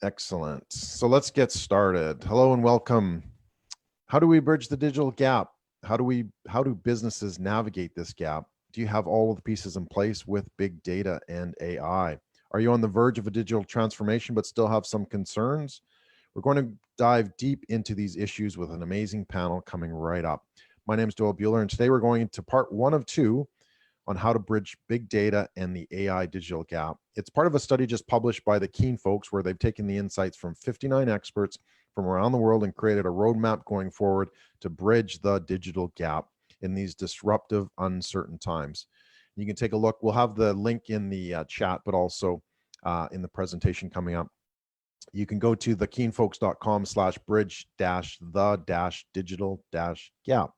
Excellent. So let's get started. Hello and welcome. How do we bridge the digital gap? How do businesses navigate this gap? Do you have all of the pieces in place with big data and AI? Are you on the verge of a digital transformation but still have some concerns? We're going to dive deep into these issues with an amazing panel coming right up. My name is Doyle Buehler, and today we're going into part 1 of 2 on how to bridge big data and the AI digital gap. It's part of a study just published by the Keenfolks, where they've taken the insights from 59 experts from around the world and created a roadmap going forward to bridge the digital gap in these disruptive, uncertain times. You can take a look. We'll have the link in the chat, but also in the presentation coming up. You can go to thekeenfolks.com/bridge-the-digital-gap.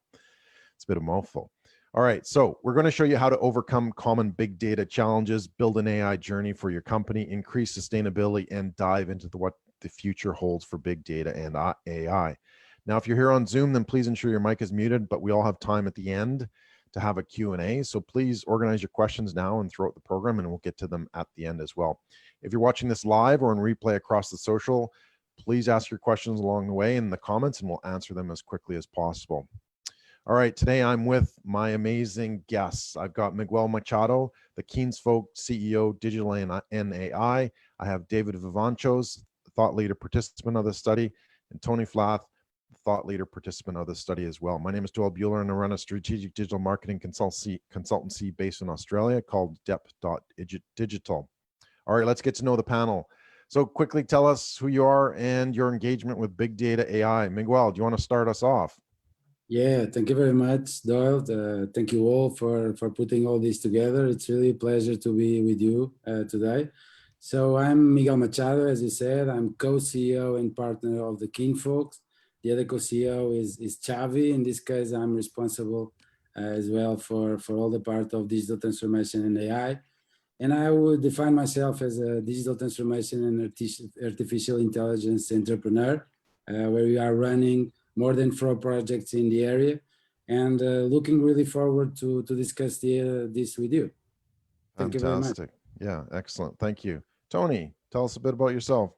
It's a bit of a mouthful. All right, so we're going to show you how to overcome common big data challenges, build an AI journey for your company, increase sustainability, and dive into what the future holds for big data and AI. Now, if you're here on Zoom, then please ensure your mic is muted, but we all have time at the end to have a Q&A. So please organize your questions now and throughout the program, and we'll get to them at the end as well. If you're watching this live or in replay across the social, please ask your questions along the way in the comments, and we'll answer them as quickly as possible. All right, today I'm with my amazing guests. I've got Miguel Machado, the Keenfolks CEO Digital AI. I have David Vivancos, thought leader participant of the study, and Tony Flath, thought leader participant of the study as well. My name is Doyle Buehler, and I run a strategic digital marketing consultancy based in Australia called Depth.digital. All right, let's get to know the panel. So quickly tell us who you are and your engagement with big data AI. Miguel, do you want to start us off? Yeah, thank you very much, Doyle. Thank you all for putting all this together. It's really a pleasure to be with you today. So I'm Miguel Machado, as you said. I'm co-CEO and partner of the Keenfolks. The other co-CEO is Xavi. In this case, I'm responsible as well for all the part of digital transformation and AI. And I would define myself as a digital transformation and artificial intelligence entrepreneur, where we are running more than 4 projects in the area, and looking really forward to discuss this with you. Thank you very much. Yeah, excellent. Thank you. Tony, tell us a bit about yourself.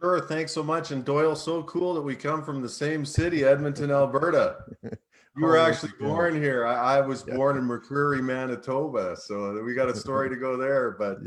Sure, thanks so much. And Doyle, so cool that we come from the same city, Edmonton, Alberta. You were actually born here. I was born in McCreary, Manitoba, so we got a story to go there. But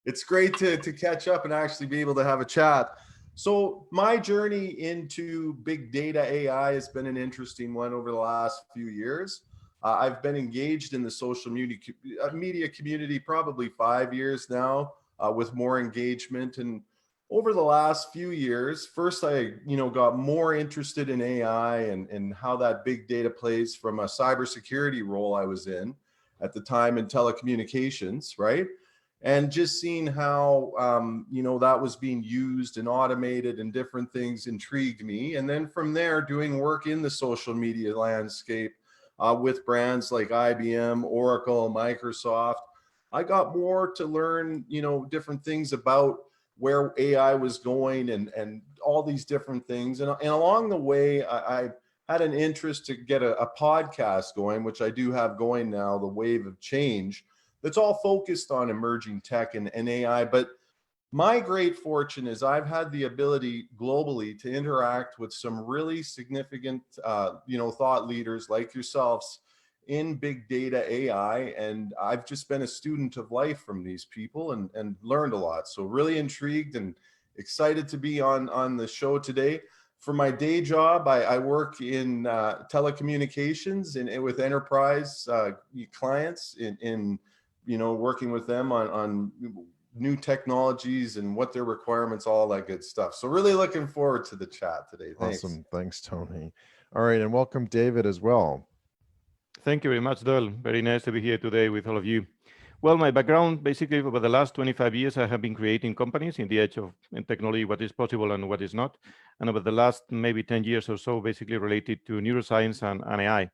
it's great to catch up and actually be able to have a chat. So my journey into big data AI has been an interesting one over the last few years. I've been engaged in the social media community probably 5 years now, with more engagement. And over the last few years, first I got more interested in AI and how that big data plays from a cybersecurity role I was in at the time in telecommunications, right? And just seeing how, that was being used and automated and different things intrigued me. And then from there, doing work in the social media landscape with brands like IBM, Oracle, Microsoft, I got more to learn, different things about where AI was going and all these different things. And along the way, I had an interest to get a podcast going, which I do have going now, The Wave of Change. That's all focused on emerging tech and AI. But my great fortune is I've had the ability globally to interact with some really significant, thought leaders like yourselves in big data AI. And I've just been a student of life from these people and learned a lot. So really intrigued and excited to be on the show today. For my day job, I work in telecommunications and with enterprise clients in working with them on new technologies and what their requirements, all that good stuff. So really looking forward to the chat today. Thanks. Awesome. Thanks, Tony. All right. And welcome, David, as well. Thank you very much, Doyle. Very nice to be here today with all of you. Well, my background, basically, over the last 25 years, I have been creating companies in the edge of technology, what is possible and what is not. And over the last maybe 10 years or so, basically related to neuroscience and AI.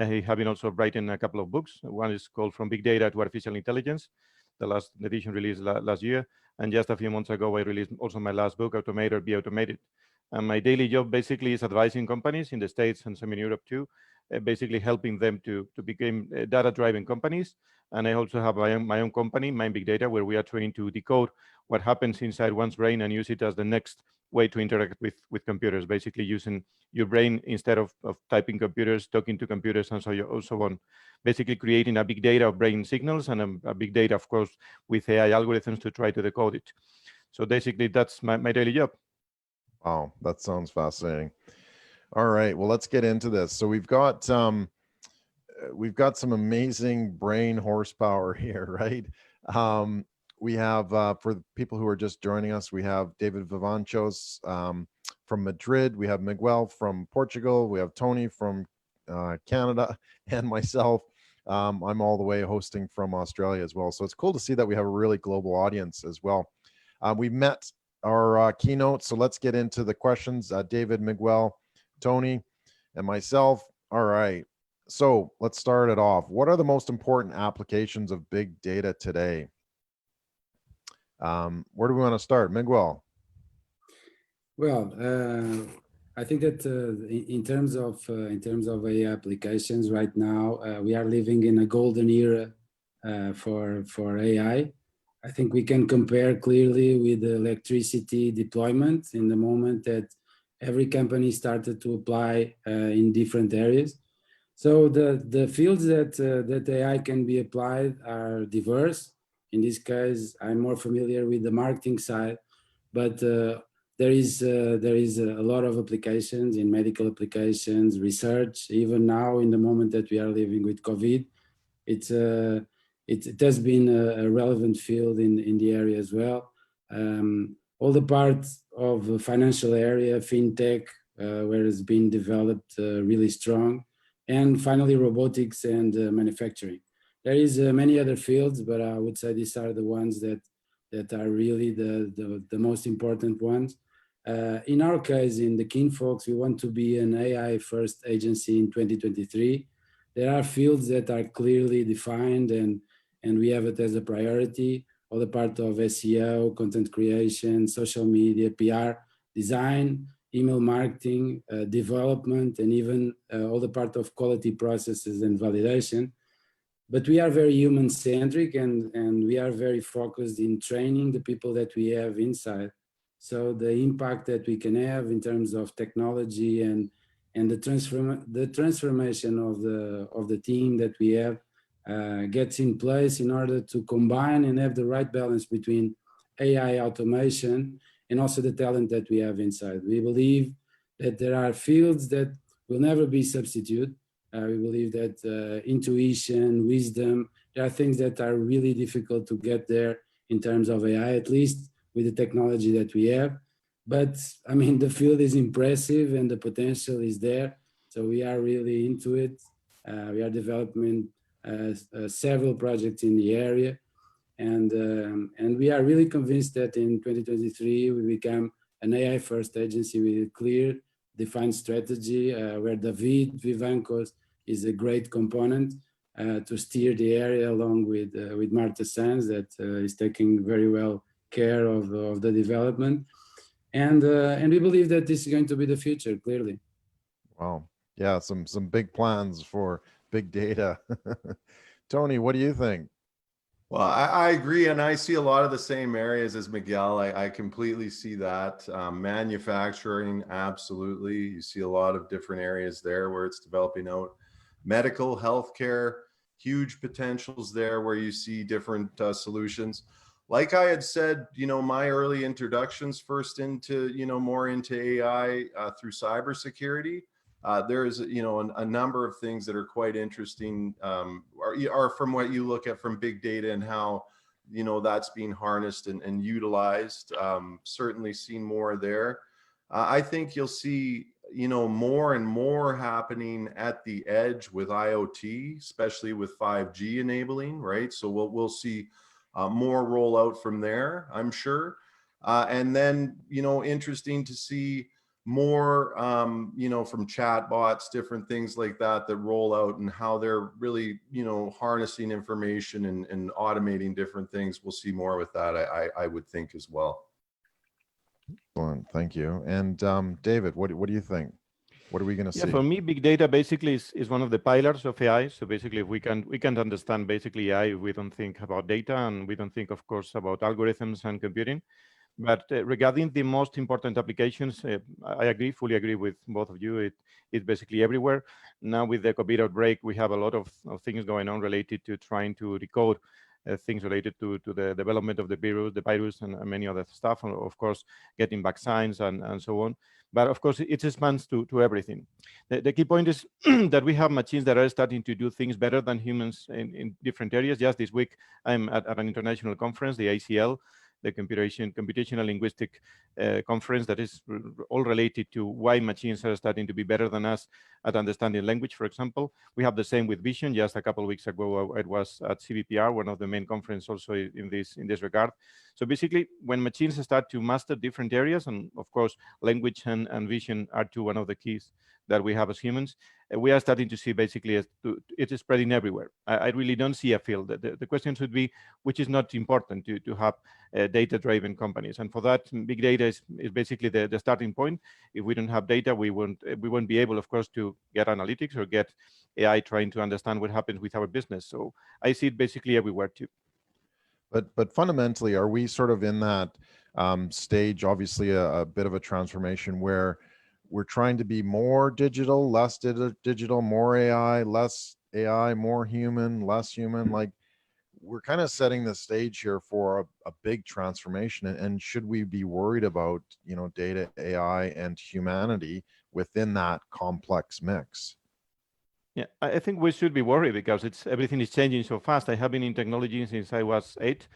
I have been also writing a couple of books. One is called From Big Data to Artificial Intelligence. The last edition released last year. And just a few months ago, I released also my last book, Automate or Be Automated, And my daily job basically is advising companies in the States and some in Europe too, basically helping them to become data-driven companies. And I also have my own company, Mind Big Data, where we are trying to decode what happens inside one's brain and use it as the next way to interact with computers, basically using your brain instead of typing computers, talking to computers, and so on. Basically creating a big data of brain signals and a big data, of course, with AI algorithms to try to decode it. So basically, that's my daily job. Wow, that sounds fascinating. All right, well, let's get into this. So we've got some amazing brain horsepower here, right? We have, for the people who are just joining us, we have David Vivancos from Madrid. We have Miguel from Portugal. We have Tony from Canada, and myself. I'm all the way hosting from Australia as well. So it's cool to see that we have a really global audience as well. We met our keynote, so let's get into the questions. David, Miguel, Tony, and myself. All right. So let's start it off. What are the most important applications of big data today? Where do we want to start? Miguel. Well, I think that in terms of AI applications right now, we are living in a golden era for AI. I think we can compare clearly with the electricity deployment in the moment that every company started to apply in different areas. So the fields that AI can be applied are diverse. In this case, I'm more familiar with the marketing side, but there is a lot of applications in medical applications, research. Even now, in the moment that we are living with COVID, it has been a relevant field in the area as well. All the parts of the financial area, fintech, where it's been developed really strong, and finally robotics and manufacturing. There is many other fields, but I would say these are the ones that are really the most important ones. In our case, in the Keenfolks, we want to be an AI first agency in 2023. There are fields that are clearly defined and we have it as a priority. All the part of SEO, content creation, social media, PR, design, email marketing, development, and even all the part of quality processes and validation. But we are very human-centric and we are very focused in training the people that we have inside. So the impact that we can have in terms of technology and the transformation of the team that we have gets in place in order to combine and have the right balance between AI automation and also the talent that we have inside. We believe that there are fields that will never be substituted. We believe that intuition, wisdom, there are things that are really difficult to get there in terms of AI, at least with the technology that we have. But I mean, the field is impressive and the potential is there. So we are really into it. We are developing several projects in the area. And we are really convinced that in 2023, we become an AI first agency with a clear, defined strategy where David Vivancos is a great component to steer the area along with Marta Sanz that is taking very well care of the development. And we believe that this is going to be the future, clearly. Wow. Yeah, some big plans for big data. Tony, what do you think? Well, I agree, and I see a lot of the same areas as Miguel. I completely see that. Manufacturing, absolutely. You see a lot of different areas there where it's developing out. Medical, healthcare, huge potentials there where you see different solutions. Like I had said, my early introductions first into, more into AI through cybersecurity. There is, a number of things that are quite interesting, are from what you look at from big data and how, that's being harnessed and utilized. Certainly seen more there. I think you'll see, more and more happening at the edge with IoT, especially with 5G enabling, right? So we'll see more rollout from there, I'm sure. And then, interesting to see more, from chatbots, different things like that roll out and how they're really, harnessing information and automating different things. We'll see more with that, I would think as well. Excellent, thank you. And David, what do you think? What are we going to see? For me, big data basically is one of the pillars of AI. So basically, if we can understand basically AI, we don't think about data, and we don't think, of course, about algorithms and computing. But regarding the most important applications, I fully agree with both of you. It's basically everywhere. Now with the COVID outbreak, we have a lot of things going on related to trying to decode things related to the development of the virus and many other stuff, and of course, getting vaccines and so on. But of course, it expands to everything. The key point is that we have machines that are starting to do things better than humans in different areas. Just this week, I'm at an international conference, the ACL, the computational linguistic conference, that is all related to why machines are starting to be better than us at understanding language, for example. We have the same with vision. Just a couple of weeks ago, it was at CVPR, one of the main conferences also in this regard. So basically, when machines start to master different areas, and of course, language and vision are one of the keys that we have as humans, we are starting to see basically it is spreading everywhere. I really don't see a field. The question should be, which is not important to have data-driven companies, and for that, big data is basically the starting point. If we don't have data, we won't be able, of course, to get analytics or get AI trying to understand what happens with our business. So I see it basically everywhere too. But fundamentally, are we sort of in that stage, obviously a bit of a transformation where we're trying to be more digital, less digital, more AI, less AI, more human, less human? Like, we're kind of setting the stage here for a big transformation. And should we be worried about, data, AI, and humanity within that complex mix? Yeah, I think we should be worried because everything is changing so fast. I have been in technology since I was 8,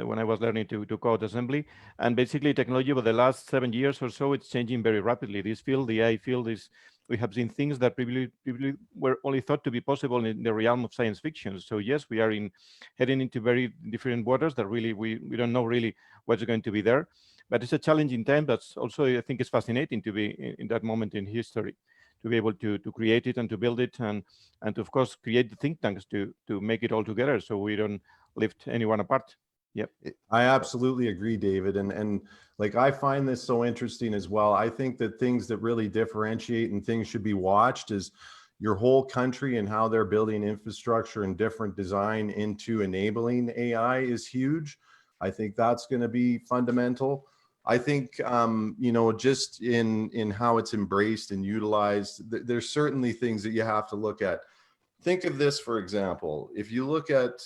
when I was learning to code assembly. And basically technology over the last 7 years or so, it's changing very rapidly. This field, the AI field, we have seen things that previously were only thought to be possible in the realm of science fiction. So yes, we are heading into very different waters that really we don't know really what's going to be there. But it's a challenging time. That's also, I think, it's fascinating to be in that moment in history, to be able to create it and to build it and to, of course, create the think tanks to make it all together so we don't lift anyone apart. Yep. I absolutely agree, David. And like, I find this so interesting as well. I think that things that really differentiate and things should be watched is your whole country and how they're building infrastructure and different design into enabling AI is huge. I think that's going to be fundamental. I think, just in how it's embraced and utilized, there's certainly things that you have to look at. Think of this, for example, if you look at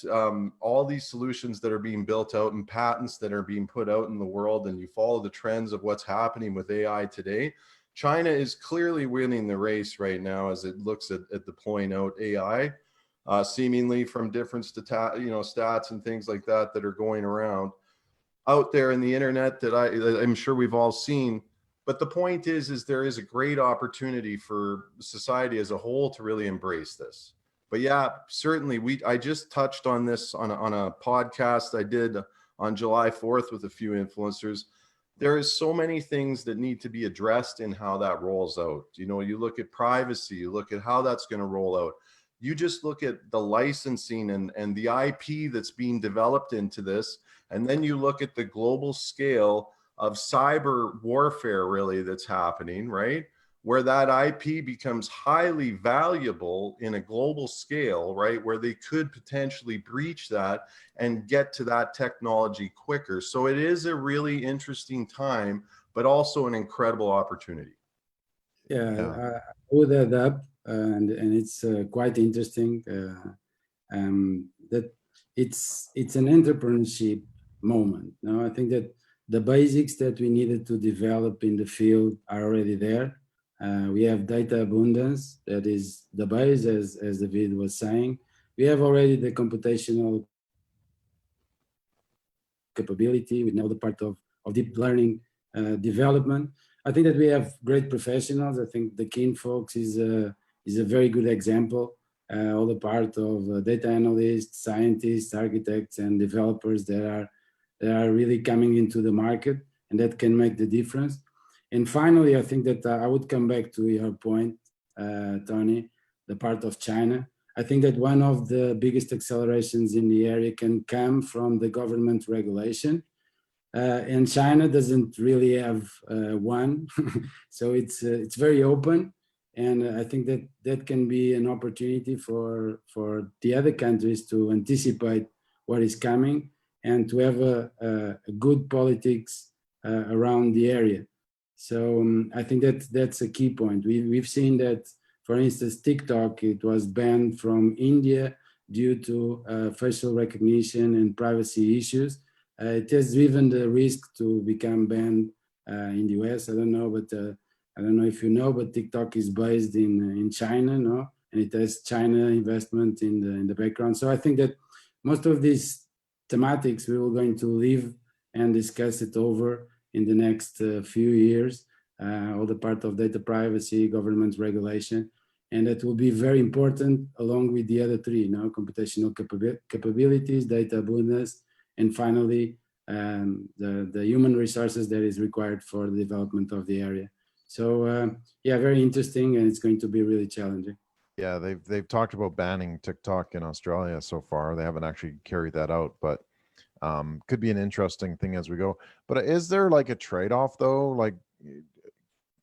all these solutions that are being built out and patents that are being put out in the world, and you follow the trends of what's happening with AI today, China is clearly winning the race right now as it looks at deploying out AI, seemingly from different stats and things like that are going around out there in the internet that I'm sure we've all seen. But the point is there is a great opportunity for society as a whole to really embrace this. But yeah, certainly I just touched on this on a podcast I did on July 4th with a few influencers. There is so many things that need to be addressed in how that rolls out. You look at privacy, you look at how that's going to roll out. You just look at the licensing and the IP that's being developed into this. And then you look at the global scale of cyber warfare really that's happening, right? Where that IP becomes highly valuable in a global scale, right? Where they could potentially breach that and get to that technology quicker. So it is a really interesting time, but also an incredible opportunity. Yeah. I would add up, and it's quite interesting that it's an entrepreneurship moment. Now, I think that the basics that we needed to develop in the field are already there. We have data abundance, that is the base, as David was saying. We have already the computational capability. We know the part of deep learning development. I think that we have great professionals. I think the Keenfolks is a very good example. All the part of data analysts, scientists, architects, and developers that are really coming into the market, and that can make the difference. And finally, I think that I would come back to your point, Tony, the part of China. I think that one of the biggest accelerations in the area can come from the government regulation. and China doesn't really have one. So it's very open, and I think that that can be an opportunity for the other countries to anticipate what is coming and to have a good politics around the area. So I think that's a key point. We've seen that, for instance, TikTok, it was banned from India due to facial recognition and privacy issues. It has driven the risk to become banned in the US. I don't know, but I don't know if you know, but TikTok is based in China, no, and it has China investment in the background. So I think that most of these thematics we were going to live and discuss it over in the next few years. All the part of data privacy, government regulation, and that will be very important along with the other three, computational capabilities, data abundance, and finally the human resources that is required for the development of the area. So yeah, very interesting, and it's going to be really challenging. Yeah, they've talked about banning TikTok in Australia so far. They haven't actually carried that out, but could be an interesting thing as we go. But is there like a trade-off though? Like,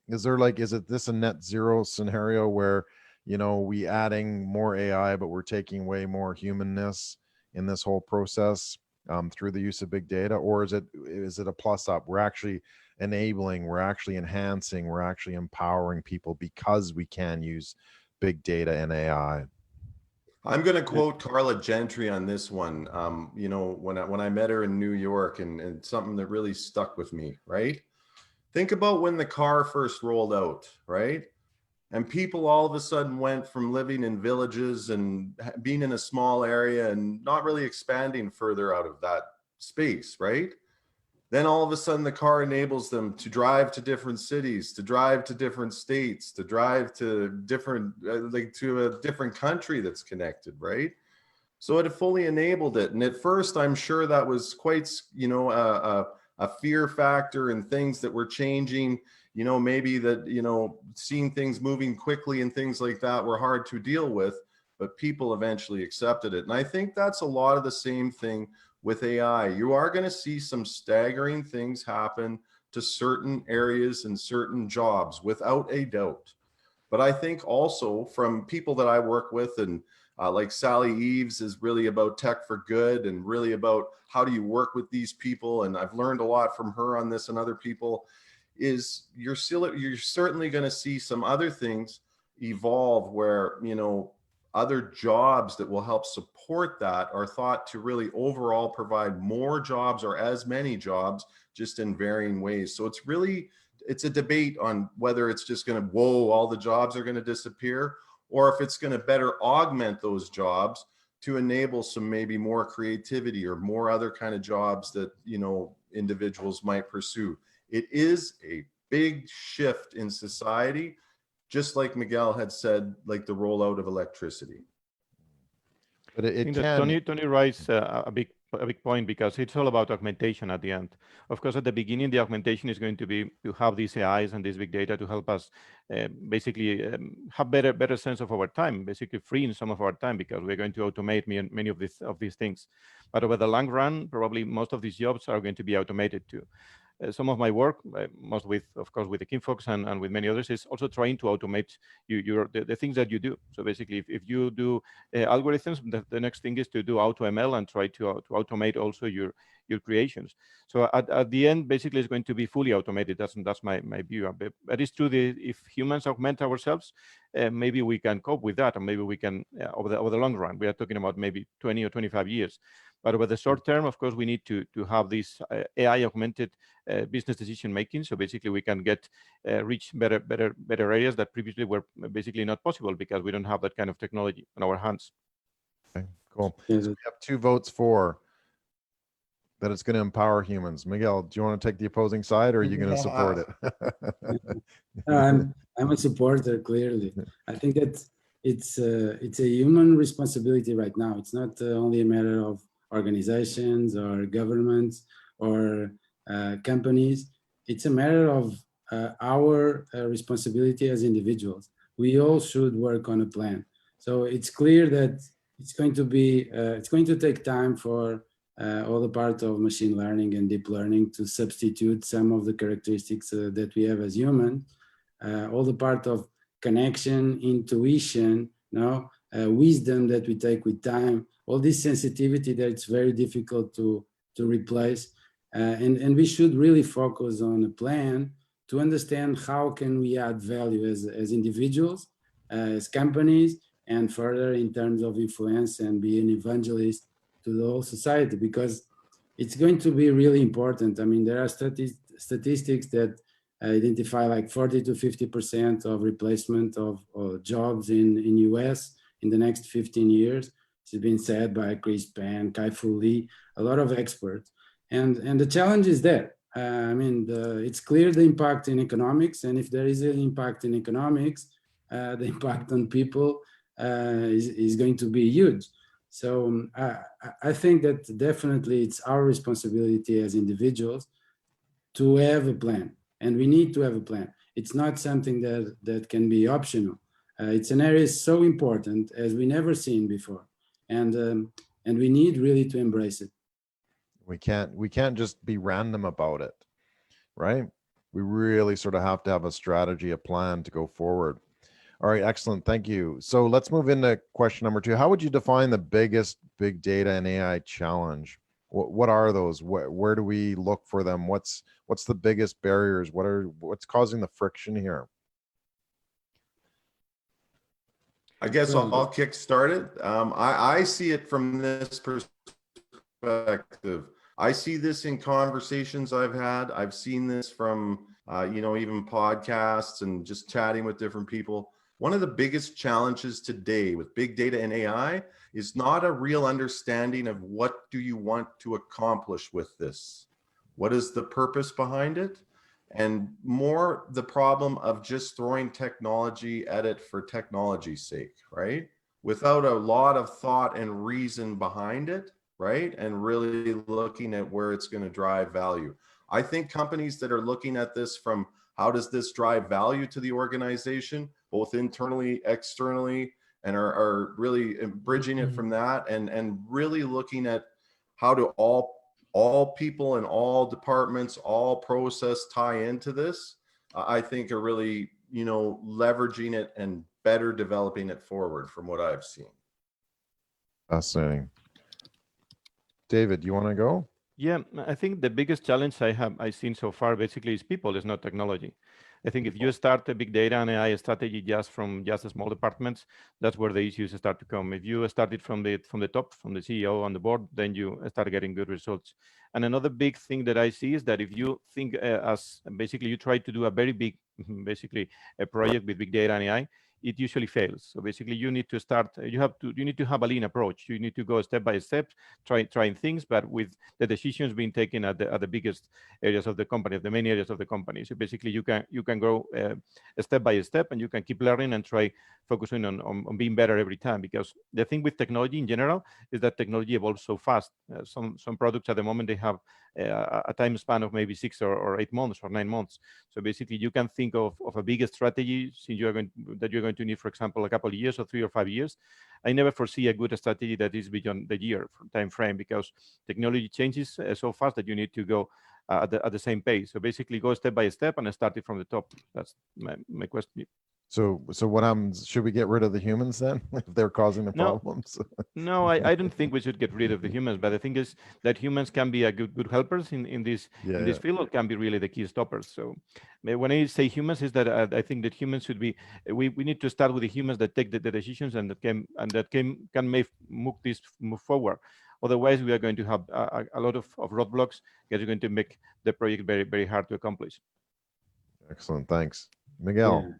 is it this a net zero scenario where, we adding more AI, but we're taking away more humanness in this whole process through the use of big data? Or is it a plus up? We're actually enabling, we're actually enhancing, we're actually empowering people because we can use big data and AI. I'm going to quote Carla Gentry on this one. When I met her in New York, and something that really stuck with me, right? Think about when the car first rolled out, right? And people all of a sudden went from living in villages and being in a small area and not really expanding further out of that space, right? Then all of a sudden the car enables them to drive to different cities, to drive to different states, to drive to different, to a different country that's connected, right? So it fully enabled it. And at first, I'm sure that was quite, a fear factor and things that were changing, maybe that, seeing things moving quickly and things like that were hard to deal with, but people eventually accepted it. And I think that's a lot of the same thing with AI. You are going to see some staggering things happen to certain areas and certain jobs without a doubt. But I think also from people that I work with, and like Sally Eves is really about tech for good and really about how do you work with these people. And I've learned a lot from her on this and other people, is you're certainly going to see some other things evolve where, other jobs that will help support that are thought to really overall provide more jobs or as many jobs, just in varying ways. So it's a debate on whether it's just going to, all the jobs are going to disappear, or if it's going to better augment those jobs to enable some maybe more creativity or more other kind of jobs that, individuals might pursue. It is a big shift in society, just like Miguel had said, like the rollout of electricity. But it can. Tony raised a big point, because it's all about augmentation at the end. Of course, at the beginning, the augmentation is going to be to have these AIs and this big data to help us basically have better sense of our time, basically freeing some of our time, because we're going to automate many of these things. But over the long run, probably most of these jobs are going to be automated too. Some of my work, most of course, with the Keenfolks and with many others, is also trying to automate the things that you do. So basically, if you do algorithms, the next thing is to do AutoML and try to automate also your creations. So at the end, basically, it's going to be fully automated. That's my view. But it's true that if humans augment ourselves, maybe we can cope with that, and maybe we can over the long run. We are talking about maybe 20 or 25 years. But over the short term, of course, we need to have this AI augmented business decision making. So basically, we can reach better areas that previously were basically not possible because we don't have that kind of technology on our hands. Okay, cool. So we have 2 votes for that it's going to empower humans. Miguel, do you want to take the opposing side, or are you going to support it? I'm a supporter, clearly. I think that it's a human responsibility right now. It's not only a matter of organizations or governments or companies. It's a matter of our responsibility as individuals. We all should work on a plan. So it's clear that it's going to take time for all the part of machine learning and deep learning to substitute some of the characteristics that we have as humans, all the part of connection, intuition, wisdom that we take with time, all this sensitivity that it's very difficult to replace. And we should really focus on a plan to understand how can we add value as individuals, as companies, and further in terms of influence and be an evangelist to the whole society, because it's going to be really important. I mean, there are statistics that identify like 40 to 50% of replacement of jobs in US in the next 15 years. It's been said by Chris Penn, Kai-Fu Lee, a lot of experts. And the challenge is there. I mean, it's clear the impact in economics, and if there is an impact in economics, the impact on people is going to be huge. So I think that definitely it's our responsibility as individuals to have a plan, and we need to have a plan. It's not something that can be optional. It's an area so important as we never seen before, and we need really to embrace it. We can't just be random about it, right? We really sort of have to have a strategy, a plan to go forward. All right, excellent. Thank you. So let's move into question number 2. How would you define the biggest big data and AI challenge? What are those? Where do we look for them? What's the biggest barriers? What's causing the friction here? I guess I'll kick start it. I see it from this perspective. I see this in conversations I've had. I've seen this from, even podcasts and just chatting with different people. One of the biggest challenges today with big data and AI is not a real understanding of what do you want to accomplish with this? What is the purpose behind it? And more the problem of just throwing technology at it for technology's sake, right? Without a lot of thought and reason behind it, right? And really looking at where it's going to drive value. I think companies that are looking at this from how does this drive value to the organization, both internally, externally, and are really bridging it from that and really looking at how do all people in all departments, all process tie into this, I think are really, leveraging it and better developing it forward from what I've seen. Fascinating. David, you want to go? Yeah, I think the biggest challenge I've seen so far basically is people, is not technology. I think if you start a big data and AI strategy from the small departments, that's where the issues start to come. If you start it from the top, from the CEO on the board, then you start getting good results. And another big thing that I see is that if you think as basically you try to do a very big, basically a project with big data and AI, it usually fails. So basically you need to start, you need to have a lean approach. You need to go step by step, trying things, but with the decisions being taken at the biggest areas of the company, the main areas of the company. So basically you can go step by step, and you can keep learning and try focusing on being better every time. Because the thing with technology in general is that technology evolves so fast. Some products at the moment, they have a time span of maybe 6 or 8 months or 9 months. So basically you can think of a bigger strategy since you're going to need, for example, a couple of years or 3 or 5 years. I never foresee a good strategy that is beyond the year time frame, because technology changes so fast that you need to go at the same pace. So basically go step by step and start it from the top. That's my question. So what happens? Should we get rid of the humans then if they're causing the problems? No, I don't think we should get rid of the humans. But the thing is that humans can be a good helpers in this field, or can be really the key stoppers. So when I say humans, is that I think that humans should be. We need to start with the humans that take the decisions and that can move forward. Otherwise, we are going to have a lot of roadblocks that are going to make the project very, very hard to accomplish. Excellent, thanks, Miguel.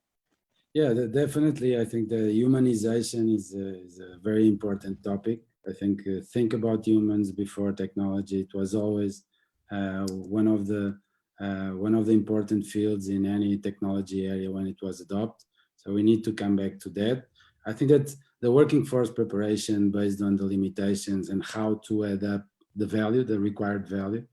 Yeah, definitely. I think the humanization is a very important topic. I think about humans before technology. It was always one of the important fields in any technology area when it was adopted. So we need to come back to that. I think that the working force preparation based on the limitations and how to add up the value, the required value,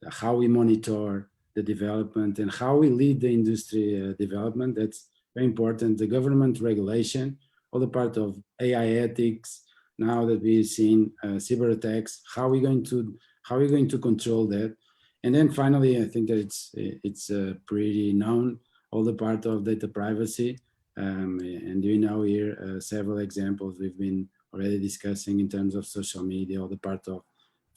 how we monitor the development and how we lead the industry development. That's very important. The government regulation, all the part of AI ethics, now that we've seen cyber attacks, how are we going to How are we going to control that? And then finally, I think that it's pretty known, all the part of data privacy. And you know here several examples we've been already discussing in terms of social media, all the part of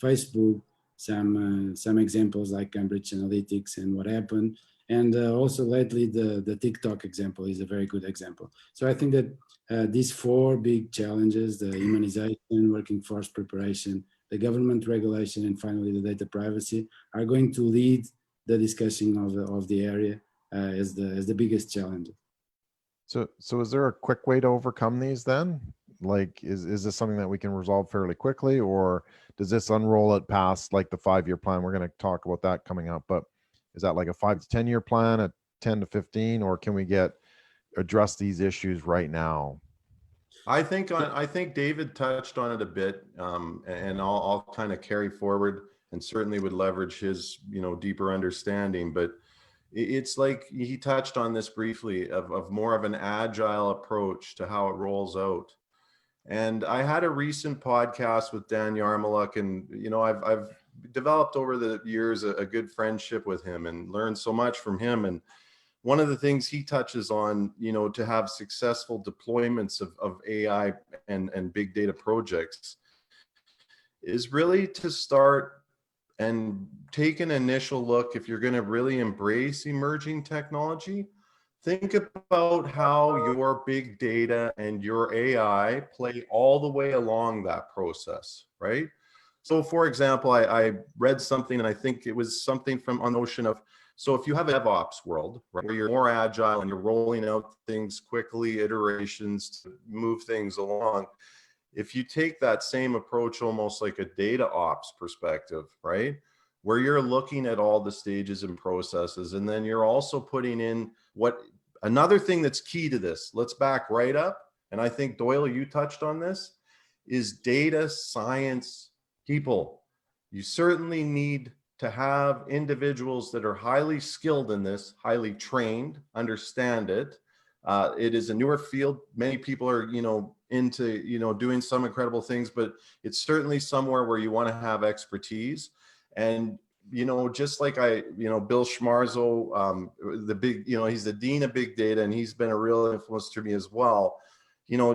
Facebook, some examples like Cambridge Analytics and what happened. And also lately, the TikTok example is a very good example. So I think that these four big challenges, the humanization, working force preparation, the government regulation, and finally the data privacy, are going to lead the discussion of the area as the biggest challenge. So is there a quick way to overcome these then? Like, is this something that we can resolve fairly quickly, or does this unroll it past like the 5-year plan? We're going to talk about that coming up, but is that like a 5 to 10 year plan, a 10 to 15, or can we address these issues right now? I think David touched on it a bit, and I'll kind of carry forward and certainly would leverage his deeper understanding. But it's like he touched on this briefly of more of an agile approach to how it rolls out. And I had a recent podcast with Dan Yarmuluk, and I've developed over the years a good friendship with him and learned so much from him. And one of the things he touches on, to have successful deployments of AI and big data projects is really to start and take an initial look. If you're going to really embrace emerging technology, think about how your big data and your AI play all the way along that process, right? So for example, I read something, and I think it was something on the notion of, so if you have a DevOps world, right, where you're more agile and you're rolling out things quickly, iterations to move things along, if you take that same approach almost like a data ops perspective, right, where you're looking at all the stages and processes, and then you're also putting in another thing that's key to this, let's back right up, and I think Doyle, you touched on this, is data science people. You certainly need to have individuals that are highly skilled in this, highly trained, understand it. It is a newer field. Many people are, into, doing some incredible things, but it's certainly somewhere where you want to have expertise. And, just like Bill Schmarzo, the big, he's the dean of big data, and he's been a real influence to me as well.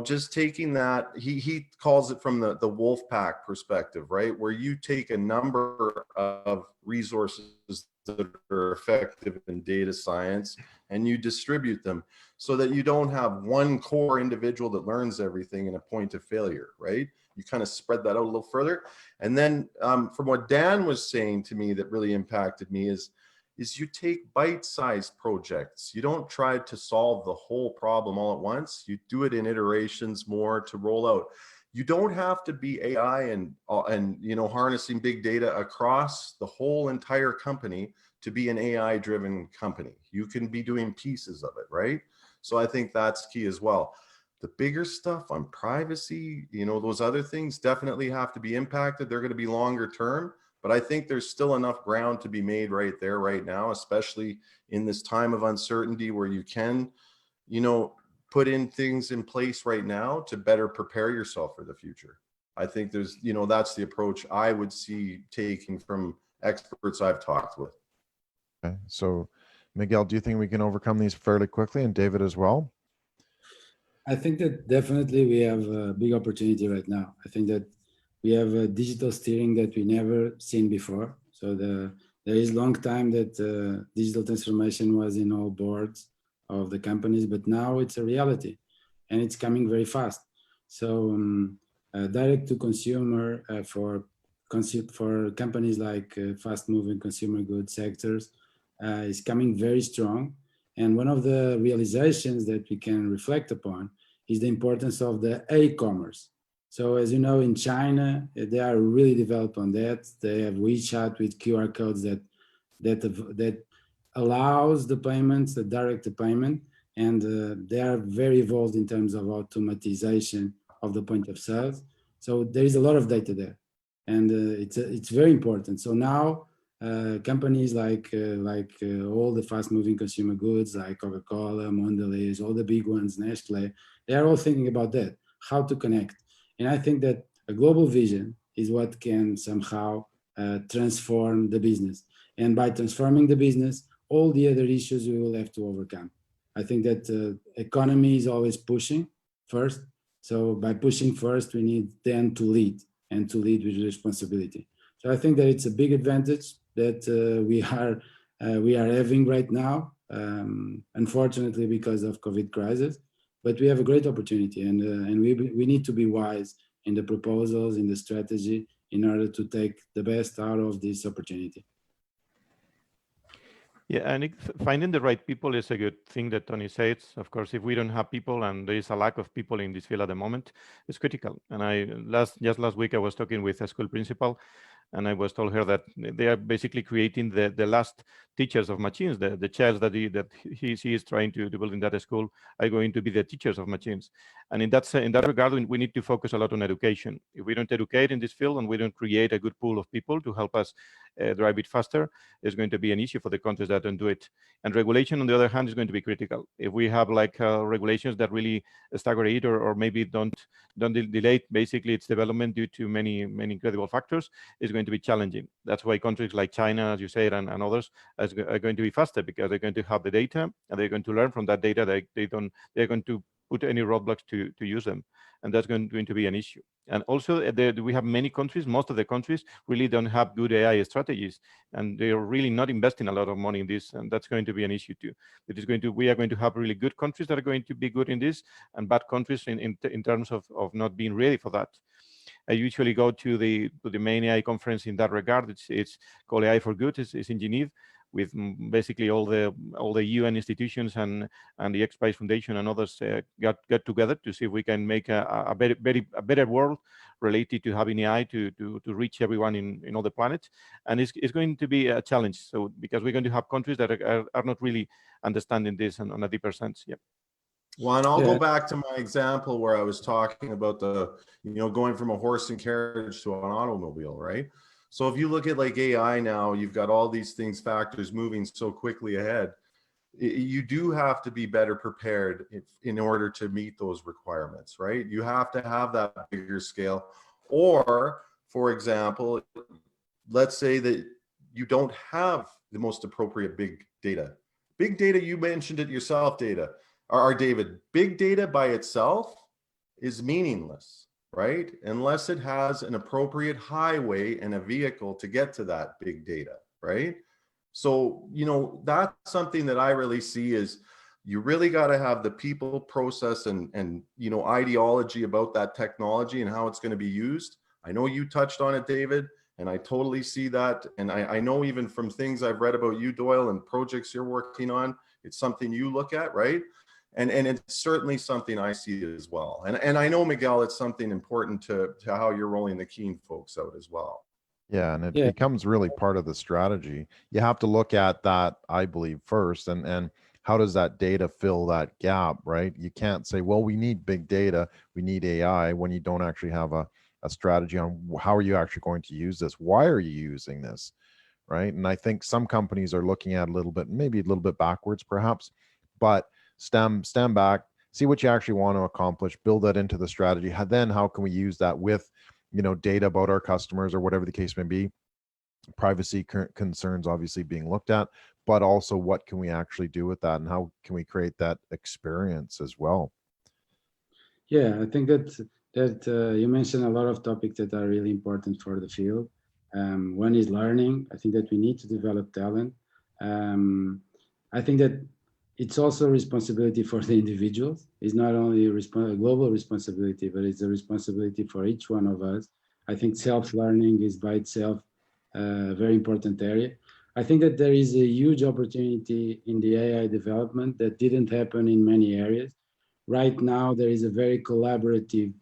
Just taking that, he calls it from the wolf pack perspective, right? Where you take a number of resources that are effective in data science and you distribute them so that you don't have one core individual that learns everything in a point of failure, right? You kind of spread that out a little further. And then from what Dan was saying to me that really impacted me is you take bite-sized projects. You don't try to solve the whole problem all at once. You do it in iterations more to roll out. You don't have to be AI and harnessing big data across the whole entire company to be an AI-driven company. You can be doing pieces of it, right? So I think that's key as well. The bigger stuff on privacy, those other things definitely have to be impacted. They're going to be longer term. But I think there's still enough ground to be made right there, right now, especially in this time of uncertainty where you can, put in things in place right now to better prepare yourself for the future. I think there's, that's the approach I would see taking from experts I've talked with. Okay. So, Miguel, do you think we can overcome these fairly quickly, and David as well? I think that definitely we have a big opportunity right now. I think that we have a digital steering that we never seen before. So there is long time that digital transformation was in all boards of the companies, but now it's a reality and it's coming very fast. So direct to consumer for companies like fast moving consumer goods sectors is coming very strong. And one of the realizations that we can reflect upon is the importance of the e-commerce. So as you know, in China, they are really developed on that. They have WeChat with QR codes that allows the payments, the direct payment, and they are very evolved in terms of automatization of the point of sales. So there is a lot of data there, and it's very important. So now companies like all the fast-moving consumer goods, like Coca-Cola, Mondelez, all the big ones, Nestle, they are all thinking about that, how to connect. And I think that a global vision is what can somehow transform the business. And by transforming the business, all the other issues we will have to overcome. I think that economy is always pushing first. So by pushing first, we need then to lead, and to lead with responsibility. So I think that it's a big advantage that we are having right now, unfortunately because of COVID crisis. But we have a great opportunity, and we need to be wise in the proposals, in the strategy, in order to take the best out of this opportunity. Yeah, and finding the right people is a good thing that Tony says. Of course, if we don't have people, and there is a lack of people in this field at the moment, it's critical. And just last week I was talking with a school principal, and I was told her that they are basically creating the last teachers of machines. The child that she is trying to build in that school are going to be the teachers of machines. And in that regard, we need to focus a lot on education. If we don't educate in this field and we don't create a good pool of people to help us drive it faster, it's going to be an issue for the countries that don't do it. And regulation, on the other hand, is going to be critical. If we have like regulations that really stagger it, or maybe don't delay basically its development due to many incredible factors, it's going to be challenging. That's why countries like China, as you said, and others are going to be faster, because they're going to have the data and they're going to learn from that data. They're going to put any roadblocks to use them, and that's going to be an issue. And also we have many countries, most of the countries really don't have good AI strategies, and they're really not investing a lot of money in this, and that's going to be an issue too. We are going to have really good countries that are going to be good in this, and bad countries in terms of not being ready for that. I usually go to the main AI conference in that regard. It's called AI for Good. It's in Geneva, with basically all the UN institutions and the X-Prize Foundation and others got together to see if we can make a better world related to having AI to reach everyone in all the planets. And it's going to be a challenge. So because we're going to have countries that are not really understanding this on a deeper sense. Yeah. Well, and I'll go back to my example where I was talking about going from a horse and carriage to an automobile, right? So if you look at like AI now, you've got all these factors moving so quickly ahead. You do have to be better prepared in order to meet those requirements, right? You have to have that bigger scale. Or, for example, let's say that you don't have the most appropriate big data. Big data, you mentioned it yourself, David, big data by itself is meaningless, right? Unless it has an appropriate highway and a vehicle to get to that big data, right? So, that's something that I really see is you really got to have the people, process, and ideology about that technology and how it's going to be used. I know you touched on it, David, and I totally see that. And I know even from things I've read about you, Doyle, and projects you're working on, it's something you look at, right? And it's certainly something I see as well. And I know, Miguel, it's something important to how you're rolling the Keenfolks out as well. Yeah, and it becomes really part of the strategy. You have to look at that, I believe, first, and how does that data fill that gap, right? You can't say, well, we need big data, we need AI, when you don't actually have a strategy on how are you actually going to use this? Why are you using this, right? And I think some companies are looking at maybe a little bit backwards perhaps, but stand back, see what you actually want to accomplish, build that into the strategy. Then how can we use that with data about our customers or whatever the case may be? Privacy concerns obviously being looked at, but also what can we actually do with that, and how can we create that experience as well? Yeah, I think that you mentioned a lot of topics that are really important for the field. One is learning. I think that we need to develop talent. I think that it's also a responsibility for the individuals. It's not only a global responsibility, but it's a responsibility for each one of us. I think self-learning is by itself a very important area. I think that there is a huge opportunity in the AI development that didn't happen in many areas. Right now, there is a very collaborative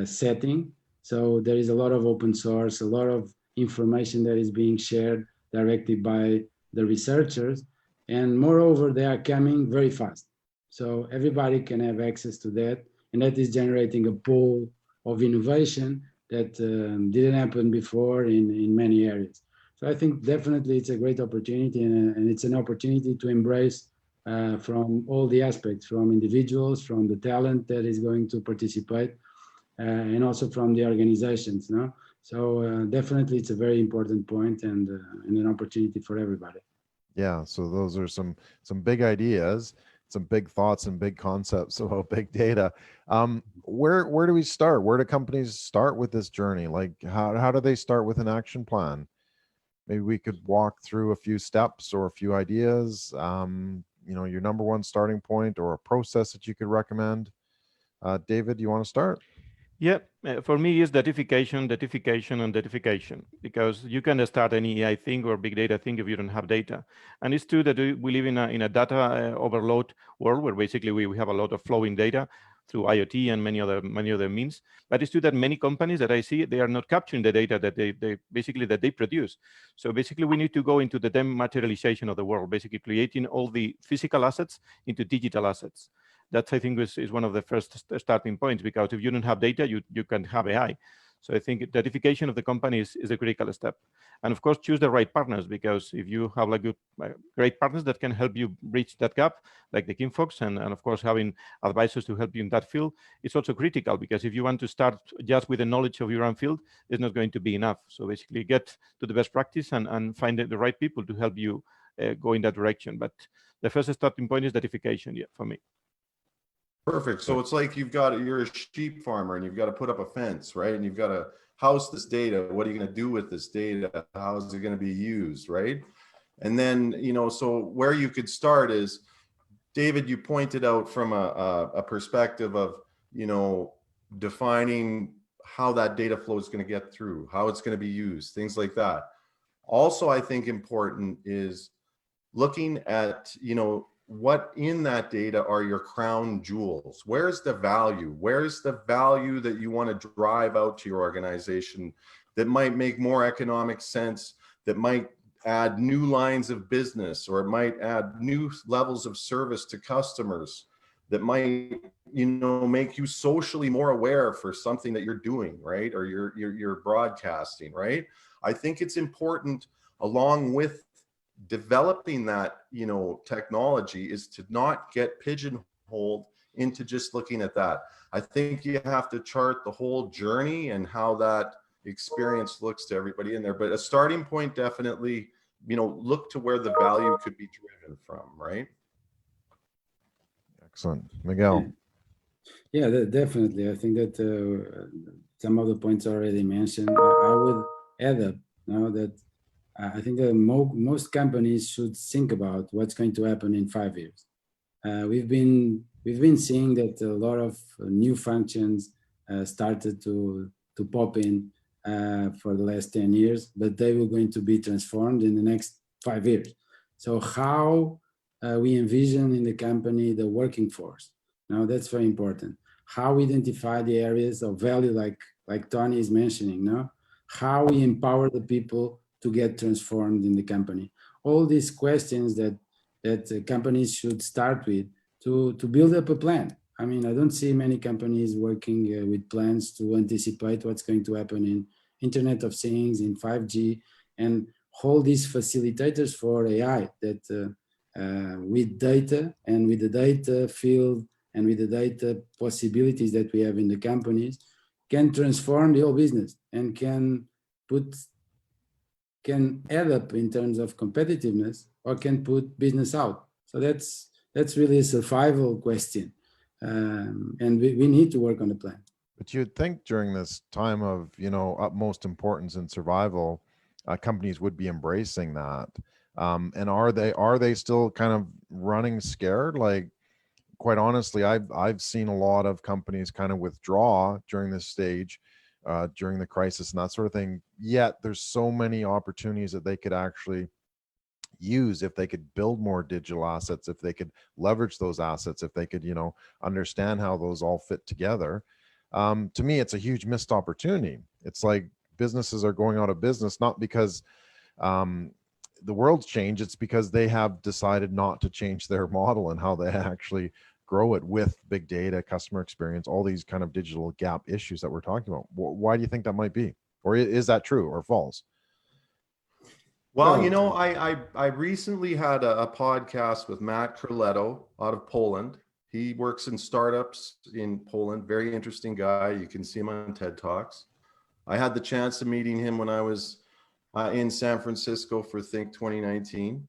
setting. So there is a lot of open source, a lot of information that is being shared directly by the researchers. And moreover, they are coming very fast. So everybody can have access to that. And that is generating a pool of innovation that didn't happen before in many areas. So I think definitely it's a great opportunity, and it's an opportunity to embrace from all the aspects, from individuals, from the talent that is going to participate, and also from the organizations. So definitely, it's a very important point and an opportunity for everybody. Yeah, so those are some big ideas, some big thoughts and big concepts about big data. Where do we start? Where do companies start with this journey? Like how do they start with an action plan? Maybe we could walk through a few steps or a few ideas. Your number one starting point or a process that you could recommend. David, you want to start? Yeah, for me, it's datification, and datification, because you can start any AI thing or big data thing if you don't have data. And it's true that we live in a data overload world where basically we have a lot of flowing data through IoT and many other means. But it's true that many companies that I see, they are not capturing the data that they produce. So basically, we need to go into the dematerialization of the world, basically creating all the physical assets into digital assets. That I think is one of the first starting points, because if you don't have data, you can't have AI. So I think datification of the company is a critical step. And of course, choose the right partners, because if you have like great partners that can help you bridge that gap, like the Keenfolks, and of course, having advisors to help you in that field, it's also critical, because if you want to start just with the knowledge of your own field, it's not going to be enough. So basically get to the best practice and find the right people to help you go in that direction. But the first starting point is datification, yeah, for me. Perfect. So it's like you're a sheep farmer and you've got to put up a fence, right? And you've got to house this data. What are you going to do with this data? How is it going to be used, right? And then, so where you could start is, David, you pointed out from a perspective of, defining how that data flow is going to get through, how it's going to be used, things like that. Also, I think important is looking at, what in that data are your crown jewels? Where's the value? Where's the value that you want to drive out to your organization that might make more economic sense, that might add new lines of business, or it might add new levels of service to customers, that might, make you socially more aware for something that you're doing, right? Or you're broadcasting, right? I think it's important, along with developing that technology, is to not get pigeonholed into just looking at that. I think you have to chart the whole journey and how that experience looks to everybody in there. But a starting point, definitely, look to where the value could be driven from, right? Excellent. Miguel. Yeah, definitely. I think that some of the points already mentioned. I would add up now that I think that most companies should think about what's going to happen in 5 years. We've been seeing that a lot of new functions started to pop in for the last 10 years, but they were going to be transformed in the next 5 years. So how we envision in the company the working force. Now that's very important. How we identify the areas of value, like Tony is mentioning. Now, how we empower the people to get transformed in the company. All these questions that companies should start with to build up a plan. I mean, I don't see many companies working with plans to anticipate what's going to happen in Internet of Things, in 5G, and all these facilitators for AI that with data and with the data field and with the data possibilities that we have in the companies can transform the whole business and can add up in terms of competitiveness, or can put business out. So that's really a survival question, and we need to work on the plan. But you'd think during this time of utmost importance in survival, companies would be embracing that. And are they still kind of running scared? Like, quite honestly, I've seen a lot of companies kind of withdraw during this stage, during the crisis and that sort of thing. Yet there's so many opportunities that they could actually use if they could build more digital assets, if they could leverage those assets, if they could understand how those all fit together. To me, it's a huge missed opportunity. It's like businesses are going out of business, not because the world's changed, it's because they have decided not to change their model and how they actually grow it with big data, customer experience, all these kind of digital gap issues that we're talking about. Why do you think that might be? Or is that true or false? Well, I recently had a podcast with Matt Carletto out of Poland. He works in startups in Poland. Very interesting guy. You can see him on TED Talks. I had the chance of meeting him when I was in San Francisco for Think 2019.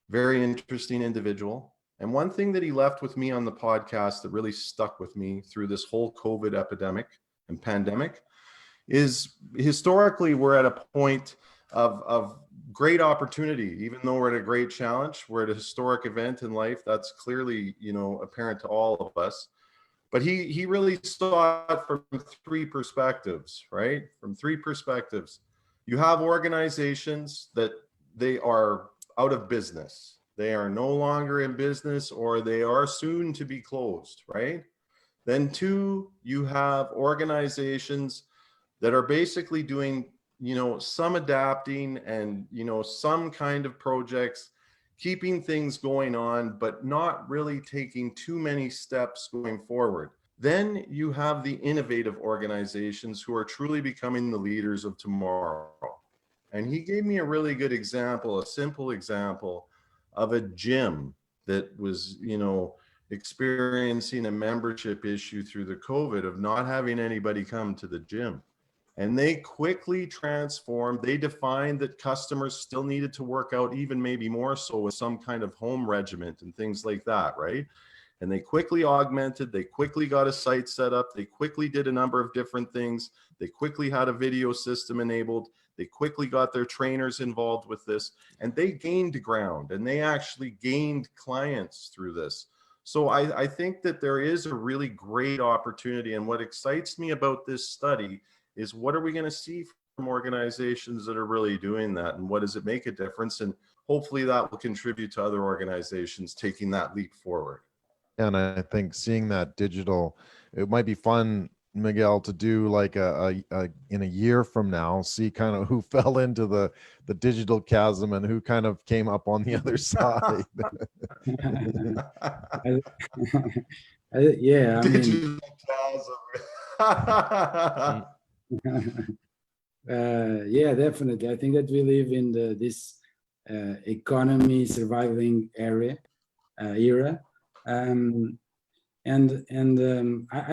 Very interesting individual. And one thing that he left with me on the podcast that really stuck with me through this whole COVID epidemic and pandemic is historically we're at a point of great opportunity. Even though we're at a great challenge, we're at a historic event in life. That's clearly, apparent to all of us. But he really saw it from three perspectives, right? From three perspectives. You have organizations that they are out of business. They are no longer in business, or they are soon to be closed, right? Then two, you have organizations that are basically doing, some adapting and, some kind of projects, keeping things going on, but not really taking too many steps going forward. Then you have the innovative organizations who are truly becoming the leaders of tomorrow. And he gave me a really good example, a simple example of a gym that was, experiencing a membership issue through the COVID of not having anybody come to the gym. And they quickly transformed. They defined that customers still needed to work out, even maybe more so with some kind of home regiment and things like that, right? And they quickly augmented, they quickly got a site set up, they quickly did a number of different things, they quickly had a video system enabled, they quickly got their trainers involved with this, and they gained ground, and they actually gained clients through this. So I think that there is a really great opportunity, and what excites me about this study is what are we going to see from organizations that are really doing that, and what does it make a difference? And hopefully that will contribute to other organizations taking that leap forward. And I think seeing that digital, it might be fun, Miguel, to do like in a year from now, see kind of who fell into the digital chasm and who kind of came up on the other side. Yeah, I mean, Digital chasm. yeah, definitely. I think that we live in this economy surviving era. I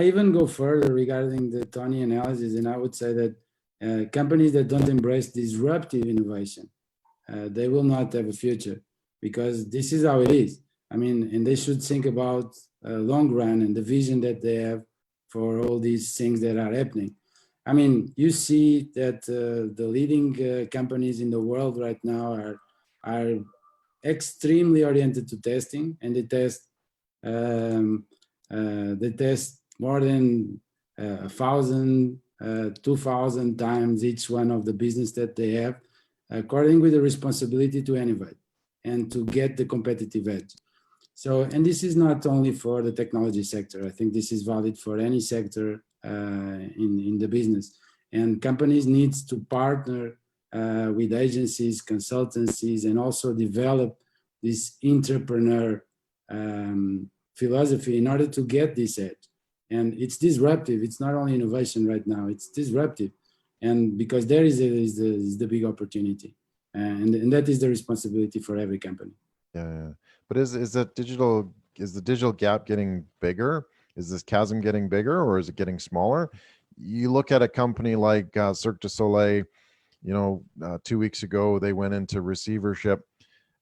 even go further regarding the Tony analysis, and I would say that companies that don't embrace disruptive innovation, they will not have a future, because this is how it is. I mean, and they should think about long run and the vision that they have for all these things that are happening. I mean, you see that the leading companies in the world right now are extremely oriented to testing, and they test more than 1,000, 2,000 times each one of the business that they have, according with the responsibility to innovate and to get the competitive edge. So, and this is not only for the technology sector. I think this is valid for any sector in the business. And companies need to partner with agencies, consultancies, and also develop this entrepreneur philosophy in order to get this edge. And it's disruptive. It's not only innovation right now, it's disruptive. And because there is the big opportunity. And that is the responsibility for every company. Yeah. But is the digital gap getting bigger? Is this chasm getting bigger, or is it getting smaller? You look at a company like Cirque du Soleil, 2 weeks ago, they went into receivership.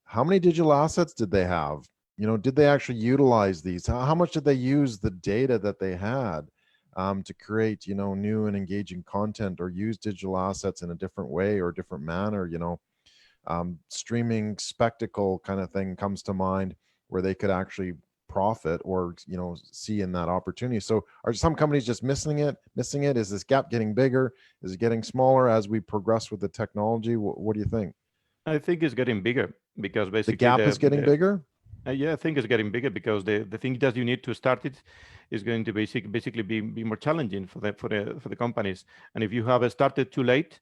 How many digital assets did they have? Did they actually utilize these? How much did they use the data that they had to create, new and engaging content, or use digital assets in a different way or different manner? Streaming spectacle kind of thing comes to mind, where they could actually profit or see in that opportunity. So are some companies just missing it? Is this gap getting bigger? Is it getting smaller as we progress with the technology? What do you think? I think it's getting bigger, because basically the gap is getting bigger. Yeah, I think it's getting bigger, because the thing that you need to start it is going to basically be more challenging for the companies. And if you have started too late,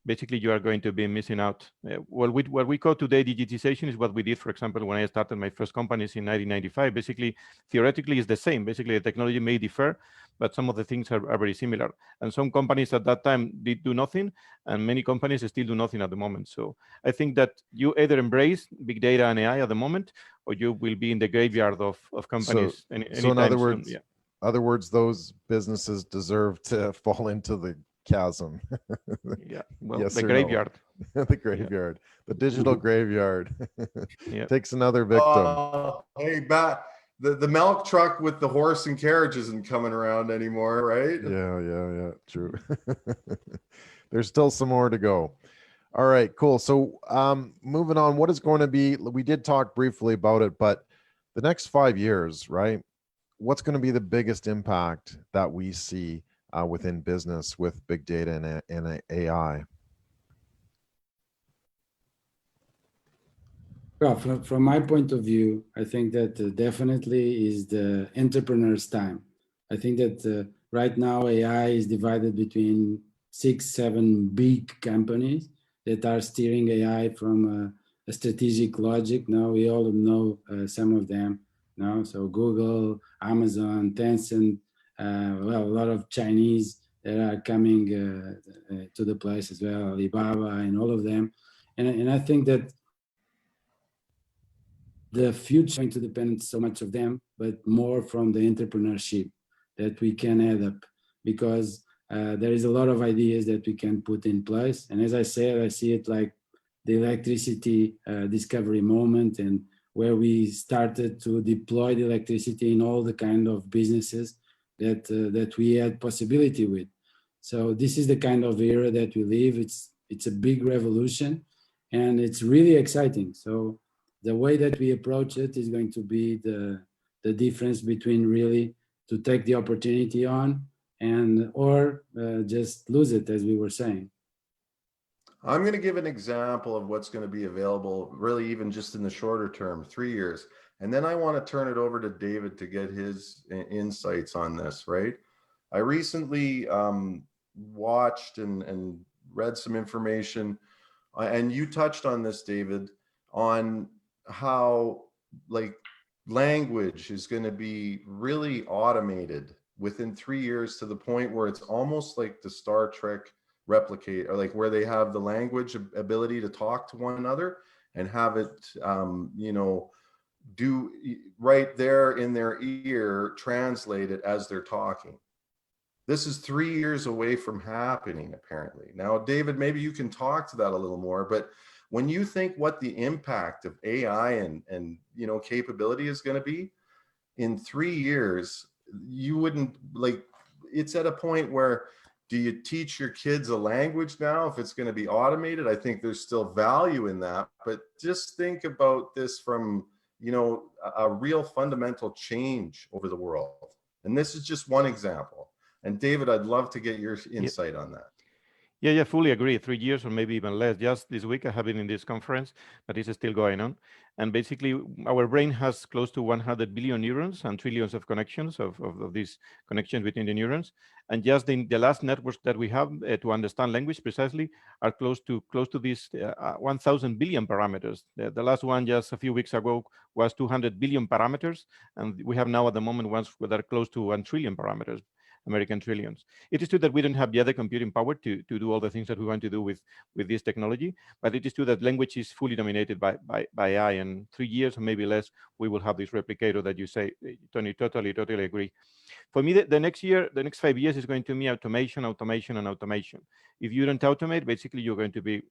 basically you are going to be missing out. What we call today digitization is what we did, for example, when I started my first companies in 1995. Basically, theoretically, it's the same. Basically, the technology may differ, but some of the things are very similar. And some companies at that time did do nothing, and many companies still do nothing at the moment. So I think that you either embrace big data and AI at the moment, or you will be in the graveyard of companies. So in other words, those businesses deserve to fall into the chasm? Yeah, well, Yes the or no? graveyard. The graveyard, the digital graveyard Yeah. takes another victim. Hey, the milk truck with the horse and carriage isn't coming around anymore, right? Yeah, true. There's still some more to go. All right, cool. So moving on, what is going to be, we did talk briefly about it, but the next 5 years, right? What's going to be the biggest impact that we see within business with big data and AI? Well, from my point of view, I think that definitely is the entrepreneur's time. I think that right now AI is divided between 6, 7 big companies that are steering AI from a strategic logic. Now we all know some of them. Now, so Google, Amazon, Tencent, well, a lot of Chinese that are coming to the place as well, Alibaba and all of them. And I think that the future is going to depend so much of them, but more from the entrepreneurship that we can add up, because there is a lot of ideas that we can put in place. And as I said, I see it like the electricity discovery moment, and where we started to deploy the electricity in all the kind of businesses that we had possibility with. So this is the kind of era that we live. It's a big revolution, and it's really exciting. So the way that we approach it is going to be the difference between really to take the opportunity on and or just lose it, as we were saying. I'm going to give an example of what's going to be available, really even just in the shorter term, 3 years. And then I want to turn it over to David to get his insights on this, right? I recently watched and read some information, and you touched on this, David, on how like language is going to be really automated within 3 years, to the point where it's almost like the Star Trek replicate, or like where they have the language ability to talk to one another and have it do right there in their ear, translate it as they're talking. This is 3 years away from happening, apparently. Now, David, maybe you can talk to that a little more, but when you think what the impact of AI and capability is going to be in 3 years, you wouldn't like, it's at a point where, do you teach your kids a language now if it's going to be automated? I think there's still value in that, but just think about this from, a real fundamental change over the world. And this is just one example. And David, I'd love to get your insight on that. Yeah, fully agree. 3 years or maybe even less. Just this week I have been in this conference, but it's still going on. And basically our brain has close to 100 billion neurons and trillions of connections of these connections between the neurons. And just in the last networks that we have to understand language precisely are close to these 1,000 billion parameters. The last one just a few weeks ago was 200 billion parameters. And we have now at the moment ones that are close to 1 trillion parameters. American trillions. It is true that we don't have yet the computing power to do all the things that we want to do with this technology, but it is true that language is fully dominated by AI, and 3 years or maybe less, we will have this replicator that you say, Tony, totally agree. For me, the next 5 years is going to be automation. If you don't automate, basically you're going to be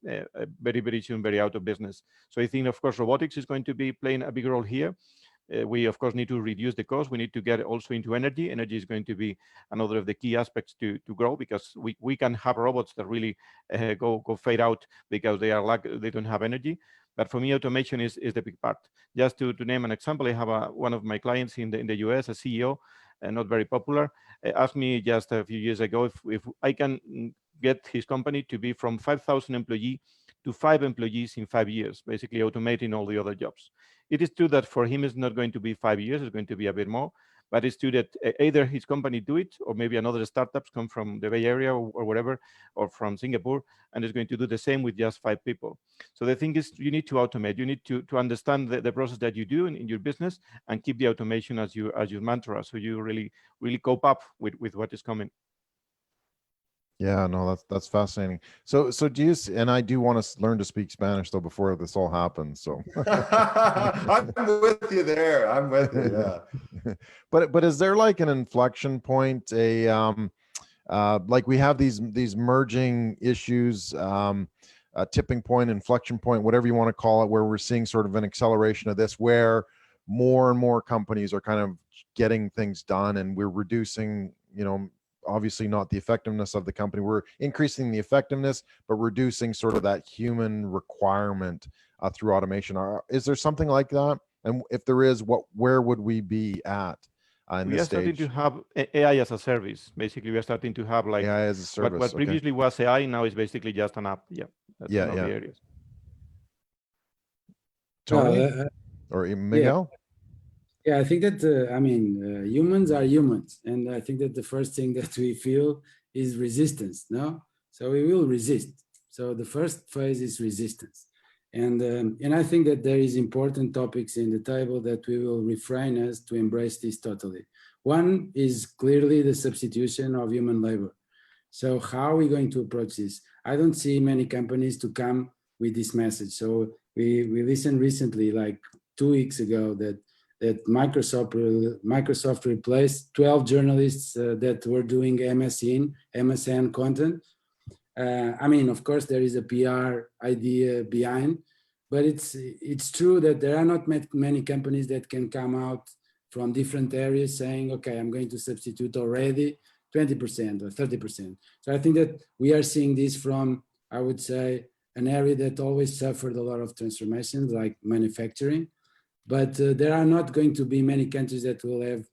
very, very soon very out of business. So I think, of course, robotics is going to be playing a big role here. We, of course, need to reduce the cost. We need to get also into energy. Energy is going to be another of the key aspects to grow, because we can have robots that really go fade out because they don't have energy. But for me, automation is the big part. Just to name an example, I have one of my clients in the US, a CEO, not very popular, asked me just a few years ago if I can get his company to be from 5,000 employees to 5 employees in 5 years, basically automating all the other jobs. It is true that for him it's not going to be 5 years, it's going to be a bit more, but it's true that either his company do it, or maybe another startups come from the Bay Area or whatever, or from Singapore, and is going to do the same with just 5 people. So the thing is, you need to automate. You need to understand the process that you do in your business, and keep the automation as your mantra, so you really cope up with what is coming. Yeah, no, that's fascinating. So do you, and I do want to learn to speak Spanish though before this all happens. So I'm with you there. I'm with you. Yeah. But is there like an inflection point, like we have these merging issues, a tipping point, inflection point, whatever you want to call it, where we're seeing sort of an acceleration of this, where more and more companies are kind of getting things done, and we're reducing, obviously not the effectiveness of the company. We're increasing the effectiveness, but reducing sort of that human requirement through automation. Is there something like that? And if there is, where would we be at in We this are starting stage? to have AI as a service. Basically, we are starting to have like AI as a service. what previously was AI, now is basically just an app. Yeah, that's one of the areas. Tony or Miguel? Yeah, I think that, humans are humans. And I think that the first thing that we feel is resistance, no? So we will resist. So the first phase is resistance. And I think that there is important topics in the table that we will refrain us to embrace this totally. One is clearly the substitution of human labor. So how are we going to approach this? I don't see many companies to come with this message. So we listened recently, like 2 weeks ago, that Microsoft replaced 12 journalists that were doing MSN content. Of course, there is a PR idea behind, but it's true that there are not many companies that can come out from different areas saying, okay, I'm going to substitute already 20% or 30%. So I think that we are seeing this from, I would say, an area that always suffered a lot of transformations, like manufacturing. But there are not going to be many countries that will have,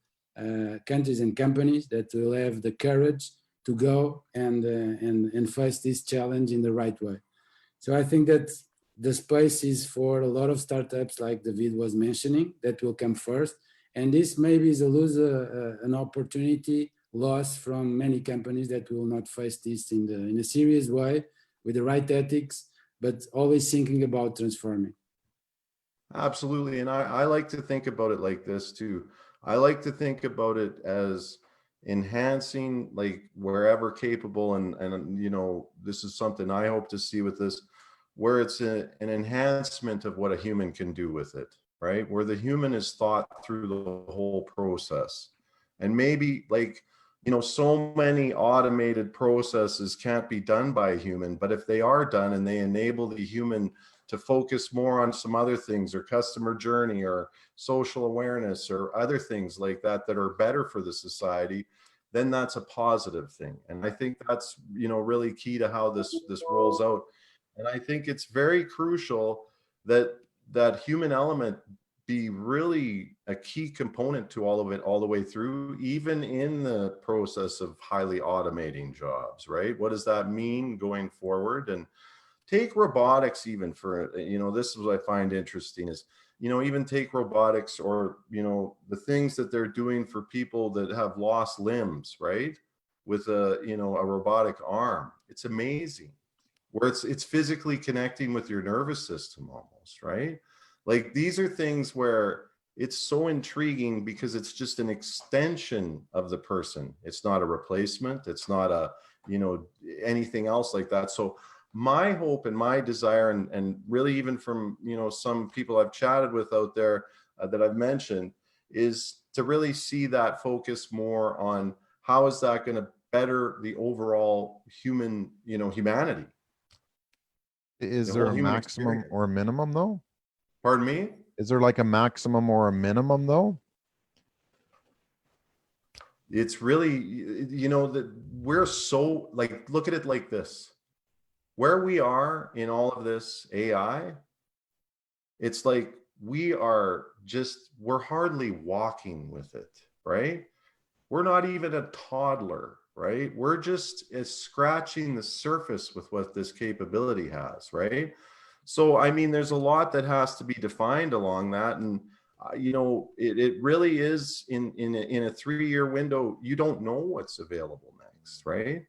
countries and companies that will have the courage to go and face this challenge in the right way. So I think that the space is for a lot of startups, like David was mentioning, that will come first. And this maybe is an opportunity lost from many companies that will not face this in a serious way, with the right ethics, but always thinking about transforming. Absolutely. And I like to think about it like this too. I like to think about it as enhancing, like wherever capable. And this is something I hope to see with this, where it's an enhancement of what a human can do with it, right? Where the human is thought through the whole process. And maybe so many automated processes can't be done by a human, but if they are done and they enable the human to focus more on some other things, or customer journey, or social awareness, or other things like that that are better for the society, then that's a positive thing. And I think that's really key to how this rolls out. And I think it's very crucial that that human element be really a key component to all of it, all the way through, even in the process of highly automating jobs, right? What does that mean going forward? And take robotics, even for, this is what I find interesting is, even take robotics, or, the things that they're doing for people that have lost limbs, right? With a robotic arm. It's amazing, where it's physically connecting with your nervous system almost, right? Like, these are things where it's so intriguing because it's just an extension of the person. It's not a replacement. It's not a, anything else like that. So my hope and my desire, and really even from, some people I've chatted with out there that I've mentioned, is to really see that focus more on how is that going to better the overall human, humanity. Is there a maximum or a minimum though? Pardon me? Is there like a maximum or a minimum though? It's really, that we're so, like, look at it like this. Where we are in all of this AI, it's like we're hardly walking with it, right? We're not even a toddler, right? We're just scratching the surface with what this capability has, right? So, there's a lot that has to be defined along that. And, it really is in a 3-year window, you don't know what's available next, right?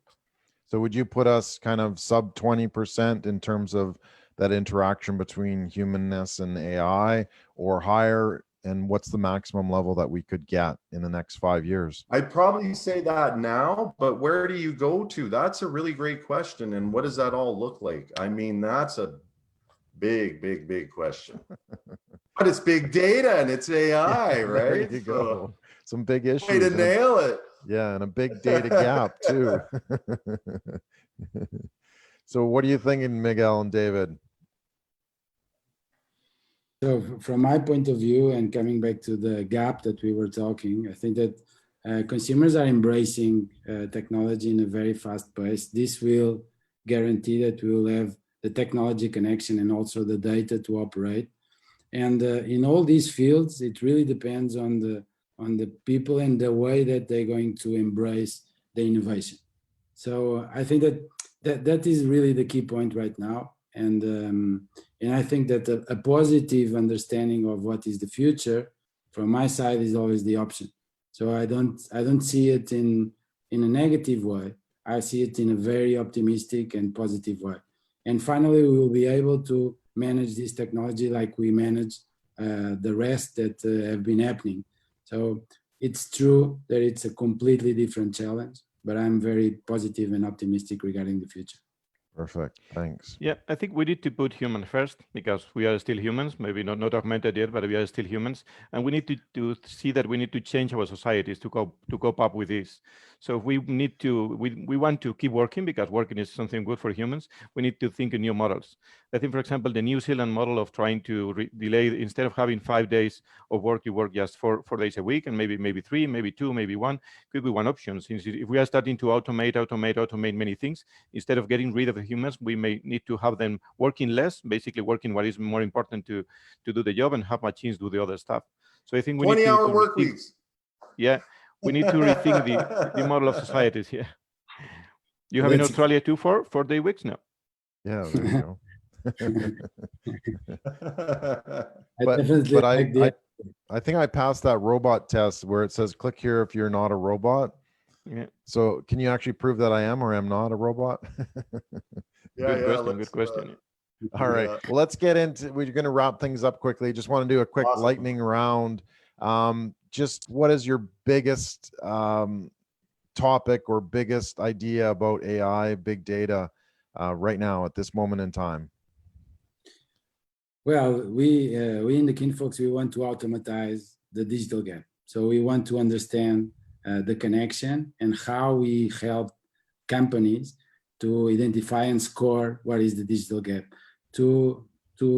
So would you put us kind of sub 20% in terms of that interaction between humanness and AI, or higher? And what's the maximum level that we could get in the next 5 years? I'd probably say that now, but where do you go to? That's a really great question. And what does that all look like? That's a big question. But it's big data and it's AI, Yeah, right? there you go. Some big issues. Way to nail it. Yeah, and a big data gap too. So what are you thinking, Miguel and David? So from my point of view, and coming back to the gap that we were talking, I think that consumers are embracing technology in a very fast pace. This will guarantee that we will have the technology connection and also the data to operate. And in all these fields, it really depends on the people and the way that they're going to embrace the innovation. So I think that is really the key point right now. And I think that a positive understanding of what is the future from my side is always the option. So I don't see it in a negative way. I see it in a very optimistic and positive way. And finally, we will be able to manage this technology like we manage the rest that have been happening. So it's true that it's a completely different challenge, but I'm very positive and optimistic regarding the future. Perfect. Thanks. Yeah, I think we need to put human first because we are still humans, maybe not augmented yet, but we are still humans. And we need to see that we need to change our societies to cope up with this. So if we need to, we want to keep working because working is something good for humans. We need to think in new models. I think, for example, the New Zealand model of trying to delay, instead of having 5 days of work, you work just 4 days a week, and maybe 3, maybe 2, maybe 1, could be one option. Since if we are starting to automate many things, instead of getting rid of the humans, we may need to have them working less, basically working what is more important to do the job and have machines do the other stuff. So I think we need to 20-hour work weeks. Yeah, we need to rethink the model of societies here. You have in Australia too 4-day weeks now? Yeah, there you go. But I think I passed that robot test where it says click here if you're not a robot. Yeah. So can you actually prove that I am or am not a robot? Good question. All right. Yeah. Well, let's get into, we're going to wrap things up quickly. Just want to do a quick lightning round. Just what is your biggest topic or biggest idea about AI, big data right now at this moment in time? Well, we in the Keenfolks, we want to automatize the digital gap. So we want to understand the connection and how we help companies to identify and score what is the digital gap to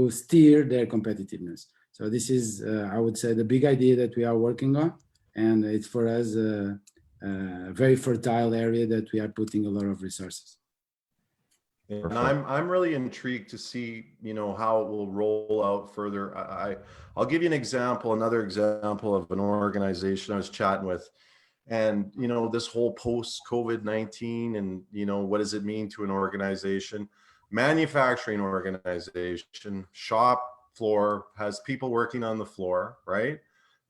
steer their competitiveness. So this is, I would say, the big idea that we are working on, and it's for us a very fertile area that we are putting a lot of resources. And I'm really intrigued to see, how it will roll out further. I'll give you an example, another example of an organization I was chatting with, and this whole post-COVID-19 and what does it mean to an organization, manufacturing organization, shop floor, has people working on the floor, right?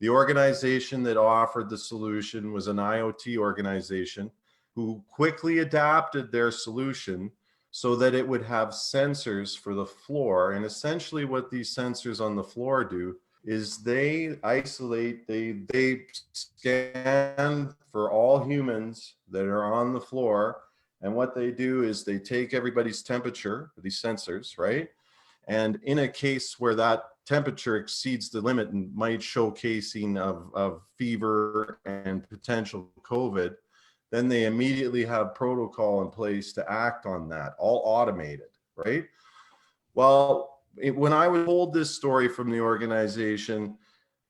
The organization that offered the solution was an IoT organization who quickly adapted their solution so that it would have sensors for the floor. And essentially what these sensors on the floor do is they isolate, they scan for all humans that are on the floor. And what they do is they take everybody's temperature, these sensors, right? And in a case where that temperature exceeds the limit and might show casing of fever and potential COVID, then they immediately have protocol in place to act on that, all automated, right? Well, when I was told this story from the organization,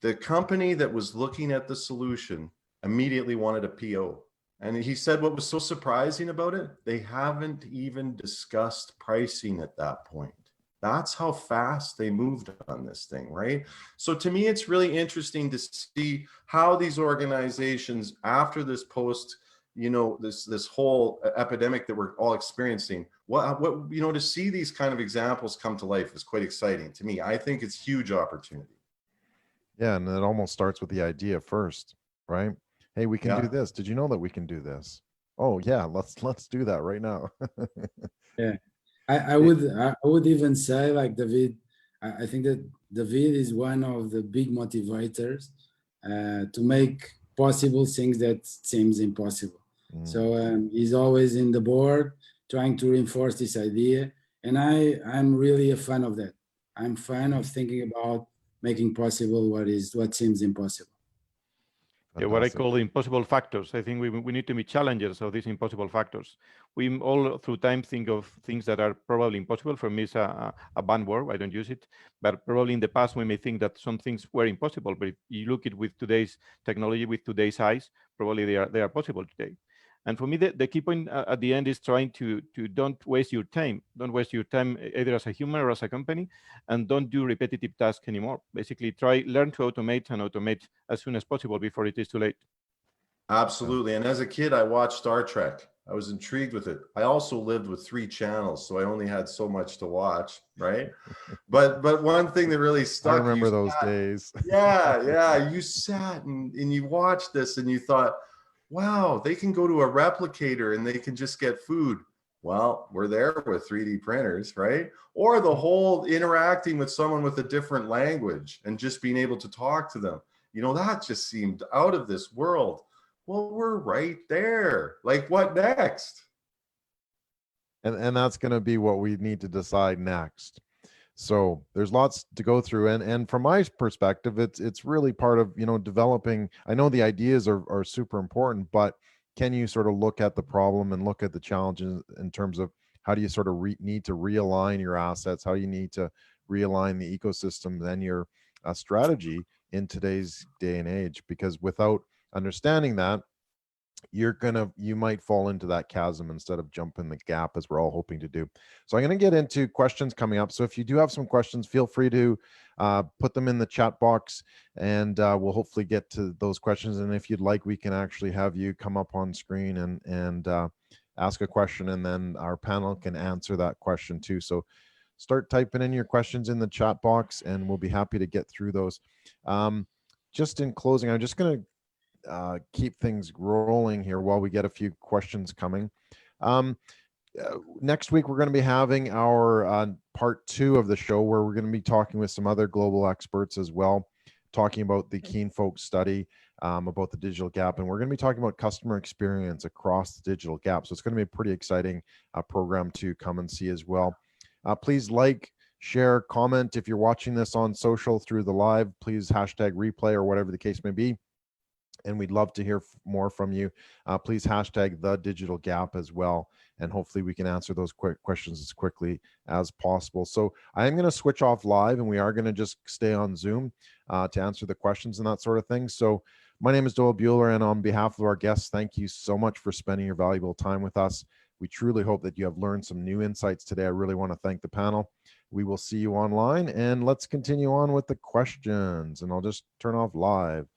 the company that was looking at the solution immediately wanted a PO. And he said what was so surprising about it, they haven't even discussed pricing at that point. That's how fast they moved on this thing, right? So to me, it's really interesting to see how these organizations, after this post, this whole epidemic that we're all experiencing, what to see these kind of examples come to life is quite exciting to me. I think it's huge opportunity. Yeah, and it almost starts with the idea first, right? Hey, we can do this. Did you know that we can do this? Oh yeah, let's do that right now. Yeah, I would even say, like David, I think that David is one of the big motivators to make possible things that seems impossible. So he's always in the board trying to reinforce this idea, and I'm really a fan of that. I'm a fan of thinking about making possible what seems impossible. Yeah, what I Fantastic. call the impossible factors. I think we need to be challengers of these impossible factors. We all through time think of things that are probably impossible. For me, it's a bad word. I don't use it. But probably in the past, we may think that some things were impossible. But if you look at it with today's technology, with today's eyes, probably they are possible today. And for me, the key point at the end is trying to don't waste your time. Don't waste your time either as a human or as a company, and don't do repetitive tasks anymore. Basically, learn to automate and automate as soon as possible before it is too late. Absolutely. And as a kid, I watched Star Trek. I was intrigued with it. I also lived with 3 channels, so I only had so much to watch, right? But one thing that really stuck. I remember those days. Yeah. You sat and you watched this and you thought, wow, they can go to a replicator and they can just get food. Well, we're there with 3D printers, right? Or the whole interacting with someone with a different language and just being able to talk to them. You know, that just seemed out of this world. Well, we're right there. Like, what next? And that's going to be what we need to decide next. So there's lots to go through, and from my perspective, it's really part of, you know, developing. I know the ideas are super important, but can you sort of look at the problem and look at the challenges in terms of how do you sort of need to realign your assets, how you need to realign the ecosystem and your strategy in today's day and age? Because without understanding that, you might fall into that chasm instead of jumping the gap, as we're all hoping to do. So I'm going to get into questions coming up. So if you do have some questions, feel free to put them in the chat box, and we'll hopefully get to those questions. And if you'd like, we can actually have you come up on screen and ask a question, and then our panel can answer that question too. So start typing in your questions in the chat box, and we'll be happy to get through those. Just in closing, I'm just going to keep things rolling here while we get a few questions coming. Next week, we're going to be having our part 2 of the show, where we're going to be talking with some other global experts as well, talking about the Keenfolks study, about the digital gap. And we're going to be talking about customer experience across the digital gap. So it's going to be a pretty exciting program to come and see as well. Please like, share, comment. If you're watching this on social through the live, please hashtag replay or whatever the case may be. And we'd love to hear more from you. Please hashtag the digital gap as well. And hopefully we can answer those quick questions as quickly as possible. So I am going to switch off live, and we are going to just stay on Zoom to answer the questions and that sort of thing. So my name is Doyle Buehler, and on behalf of our guests, thank you so much for spending your valuable time with us. We truly hope that you have learned some new insights today. I really want to thank the panel. We will see you online, and let's continue on with the questions. And I'll just turn off live.